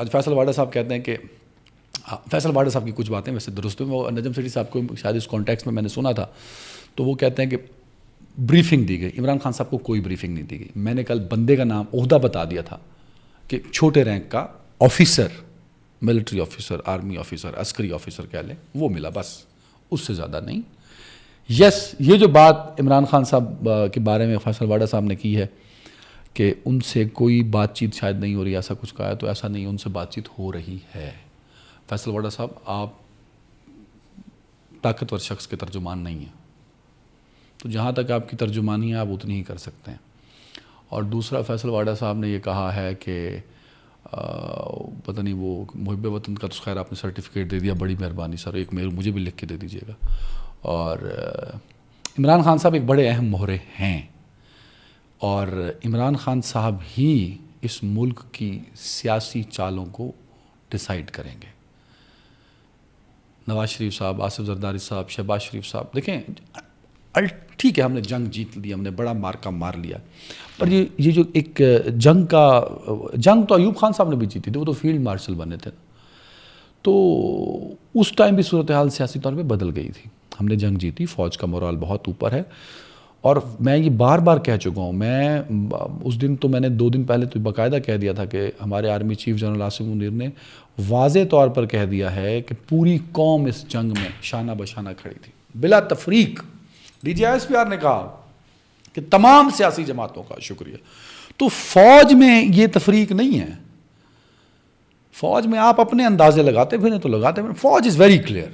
آج فیصل واڈا صاحب کہتے ہیں کہ فیصل واڈا صاحب کی کچھ باتیں ویسے درست ہیں، وہ نجم سیٹھی صاحب کو شاید اس کانٹیکس میں نے سنا تھا، تو وہ کہتے ہیں کہ بریفنگ دی گئی، عمران خان صاحب کو کوئی بریفنگ نہیں دی گئی. میں نے کل بندے کا نام عہدہ بتا دیا تھا کہ چھوٹے رینک کا officer, military officer, army officer, عسکری آفیسر کہہ لیں، وہ ملا، بس اس سے زیادہ نہیں. یس، یہ جو بات عمران خان صاحب کے بارے میں فیصل واڈا صاحب نے کی ہے کہ ان سے کوئی بات چیت شاید نہیں ہو رہی، ایسا کچھ کہا ہے، تو ایسا نہیں، ان سے بات چیت ہو رہی ہے. فیصل واڈا صاحب، آپ طاقتور شخص کے ترجمان نہیں ہیں، تو جہاں تک آپ کی ترجمانی ہے آپ اتنی ہی کر سکتے ہیں. اور دوسرا، فیصل واڈا صاحب نے یہ کہا ہے کہ پتہ نہیں وہ محب وطن کا، تو خیر آپ نے سرٹیفکیٹ دے دیا، بڑی مہربانی سر، ایک مجھے بھی لکھ کے دے دیجیے گا. اور عمران خان صاحب ایک بڑے اہم مہرے ہیں، اور عمران خان صاحب ہی اس ملک کی سیاسی چالوں کو ڈیسائیڈ کریں گے. نواز شریف صاحب، آصف زرداری صاحب، شہباز شریف صاحب، دیکھیں ٹھیک ہے، ہم نے جنگ جیت لی، ہم نے بڑا مارکا مار لیا، پر یہ جو ایک جنگ تو ایوب خان صاحب نے بھی جیتی تھی، وہ تو فیلڈ مارشل بنے تھے، تو اس ٹائم بھی صورتحال سیاسی طور پہ بدل گئی تھی. ہم نے جنگ جیتی، فوج کا مورال بہت اوپر ہے، اور میں یہ بار بار کہہ چکا ہوں. میں اس دن تو میں نے 2 دن پہلے تو باقاعدہ کہہ دیا تھا کہ ہمارے army chief general Asim Munir نے واضح طور پر کہہ دیا ہے کہ پوری قوم اس جنگ میں شانہ بشانہ کھڑی تھی، بلا تفریق. D G S P R نے کہا کہ تمام سیاسی جماعتوں کا شکریہ. تو فوج میں یہ تفریق نہیں ہے، فوج میں آپ اپنے اندازے لگاتے پھریں تو لگاتے پھریں، فوج از ویری کلیئر.